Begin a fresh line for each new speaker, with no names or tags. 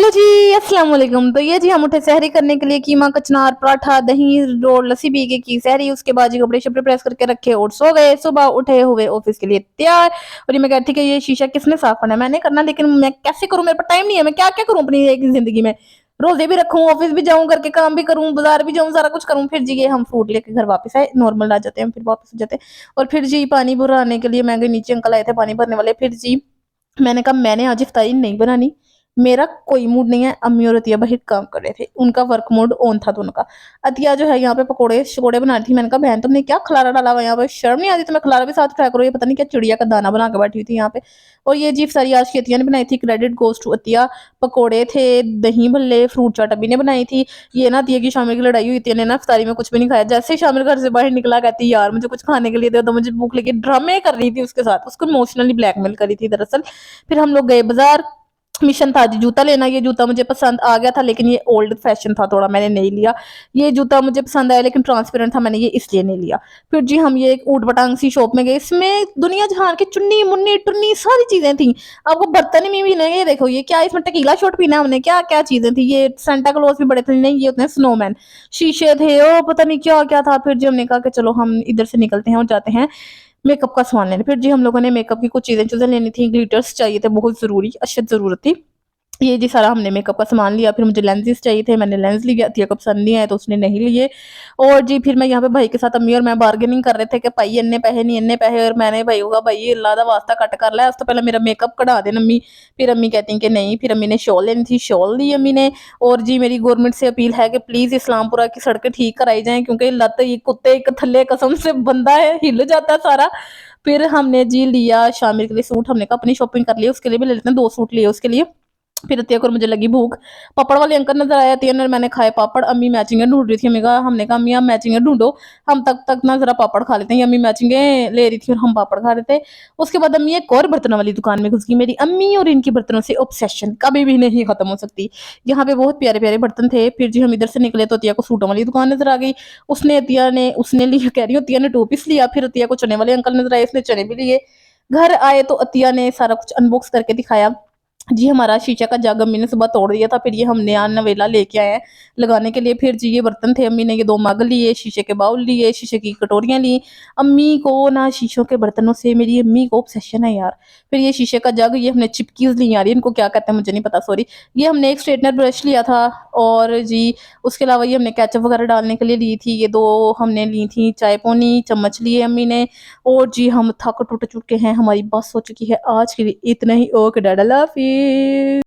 Hello जी, अस्सलाम वालेकुम। तो ये जी हम उठे सहरी करने के लिए, कीमा कचनार पराठा दही और लस्सी पी के की सहरी। उसके बाद जी कपड़े शपड़े प्रेस करके रखे और सो गए। सुबह उठे हुए ऑफिस के लिए तैयार। और ये मैं कहती कि ये शीशा किसने साफ करना है, मैंने करना, लेकिन मैं कैसे करूं, मेरे पास टाइम नहीं है। मैं क्या क्या करूं अपनी एक जिंदगी में, रोजे भी रखूं, ऑफिस भी जाऊं, घर के काम भी करूं, बाजार भी जाऊं, सारा कुछ करूं। फिर जी ये हम फ्रूट लेके घर वापस आए, नॉर्मल आ जाते हैं, फिर वापस हो जाते हैं। और फिर जी पानी भराने के लिए मैं गई नीचे, अंकल आए थे पानी भरने वाले। फिर जी मैंने कहा मैंने आज इफ्तारी नहीं बनानी, मेरा कोई मूड नहीं है। अम्मी और अतिया बाहर काम कर रहे थे, उनका वर्क मोड ऑन था दोनों का। अतिया जो है यहाँ पे पकोड़े शकोड़े बना रही थी। मैंने कहा बहन तुमने क्या खलारा डाला हुआ यहाँ पे, शर्म नहीं आती तुम्हें, खलारा भी साथ उठाया करो। ये पता नहीं क्या चिड़िया का दाना बना के बैठी हुई थी यहाँ पे। और ये जी इफ्तारी आज की अतिया ने बनाई थी, क्रेडिट गोज टू अतिया। पकोड़े थे, दही भल्ले, फ्रूट चाट अभी ने बनाई थी। ये ना अतिया की शामिल की लड़ाई हुई थी ने ना इफ्तारी में कुछ भी नहीं खाया। जैसे ही शामिल घर से बाहर निकला कहती यार मुझे कुछ खाने के लिए दे दो, मुझे भूख लगी। ड्रामे कर रही थी उसके साथ, उसको इमोशनली ब्लैकमेल करी थी दरअसल। फिर हम लोग गए बाजार, मिशन था जी जूता लेना। ये जूता मुझे पसंद आ गया था, लेकिन ये ओल्ड फैशन था थोड़ा, मैंने नहीं लिया। ये जूता मुझे पसंद आया लेकिन ट्रांसपेरेंट था, मैंने ये इसलिए नहीं लिया। फिर जी हम ये एक ऊट पटांग सी शॉप में गए, इसमें दुनिया जहान की चुन्नी मुन्नी टुन्नी सारी चीजें थी। आपको बर्तन में भी नहीं, ये देखो ये क्या, इसमें टकीला शॉट पीना हमने, क्या क्या चीजें थी। ये सेंटा क्लॉज भी बड़े थे, नहीं ये होते हैं स्नोमैन। शीशे थे, ओ पता नहीं क्या क्या था। फिर जी हमने कहा कि चलो हम इधर से निकलते हैं और जाते हैं मेकअप का सामान लेने। फिर जी हम लोगों ने मेकअप की कुछ चीजें चीजें लेनी थी, ग्लिटर्स चाहिए थे, बहुत जरूरी अशद जरूरत थी। ये जी सारा हमने मेकअप का सामान लिया। फिर मुझे लेंसेज चाहिए थे, मैंने लेंस लिया। अतिया को पसंद नहीं आया तो उसने नहीं लिए। और जी फिर मैं यहाँ पे भाई के साथ, अम्मी और मैं बार्गेनिंग कर रहे थे कि भाई इन्ने पैसे नहीं, इन्ने पैसे। और मैंने भाई होगा भाई अल्लाह दा वास्ता कट कर लिया, उस तो पहले मेरा मेकअप कढ़ा देना अम्मी। फिर अम्मी कहती हैं कि नहीं। फिर अम्मी ने शॉल लेनी थी, शॉल ली अम्मी ने। और जी मेरी गवर्नमेंट से अपील है कि प्लीज इस्लामपुरा की सड़कें ठीक कराई जाए, क्योंकि लत ये कुत्ते एक थल्ले कसम से बंदा है, हिल जाता है सारा। फिर हमने जी लिया शामिल के लिए सूट, हमने कहा अपनी शॉपिंग कर ली, उसके लिए भी ले लेते हैं, 2 सूट लिए उसके लिए। फिर अतिया को मुझे लगी भूख, पापड़ वाले अंकल नजर आए, अतिया ने मैंने खाए पापड़। अम्मी मैचिंग ढूंढ रही थी, हमने कहा अम्मी आप मैचिंग ढूंढो, हम तक तक ना जरा पापड़ खा लेते हैं। अम्मी मैचिंग ले रही थी और हम पापड़ खा रहे थे। उसके बाद अम्मी एक और बर्तनों वाली दुकान में घुस गई। मेरी अम्मी और इनकी बर्तनों से ऑब्सेशन कभी भी नहीं खत्म हो सकती। यहाँ पे बहुत प्यारे प्यारे बर्तन थे। फिर जी हम इधर से निकले तो अतिया को सूटों वाली दुकान नजर आ गई। उसने लिया, कह रही हूँ अतिया ने 2 पीस लिया। फिर अतिया को चने वाले अंकल नजर आए, उसने चने भी लिए। घर आए तो अतिया ने सारा कुछ अनबॉक्स करके दिखाया। जी हमारा शीशा का जग अम्मी ने सुबह तोड़ दिया था, फिर ये हम नया नवेला लेके आए हैं लगाने के लिए। फिर जी ये बर्तन थे, अम्मी ने ये 2 मग लिए, शीशे के बाउल लिए, शीशे की कटोरियां ली। अम्मी को ना शीशों के बर्तनों से, मेरी अम्मी को ऑब्सेशन है यार। फिर ये शीशे का जग, ये हमने चिपकीज ली यार, इनको क्या कहते हैं मुझे नहीं पता, सॉरी। ये हमने एक स्ट्रेटनर ब्रश लिया था। और जी उसके अलावा ये हमने केचप वगैरह डालने के लिए ली थी, ये 2 हमने ली थी चाय पोनी चम्मच लिए अम्मी ने। और जी हम थक टूट चुके हैं, हमारी बस हो चुकी है आज के लिए इतना ही। ओके डाडा, अल्लाह हाफिज।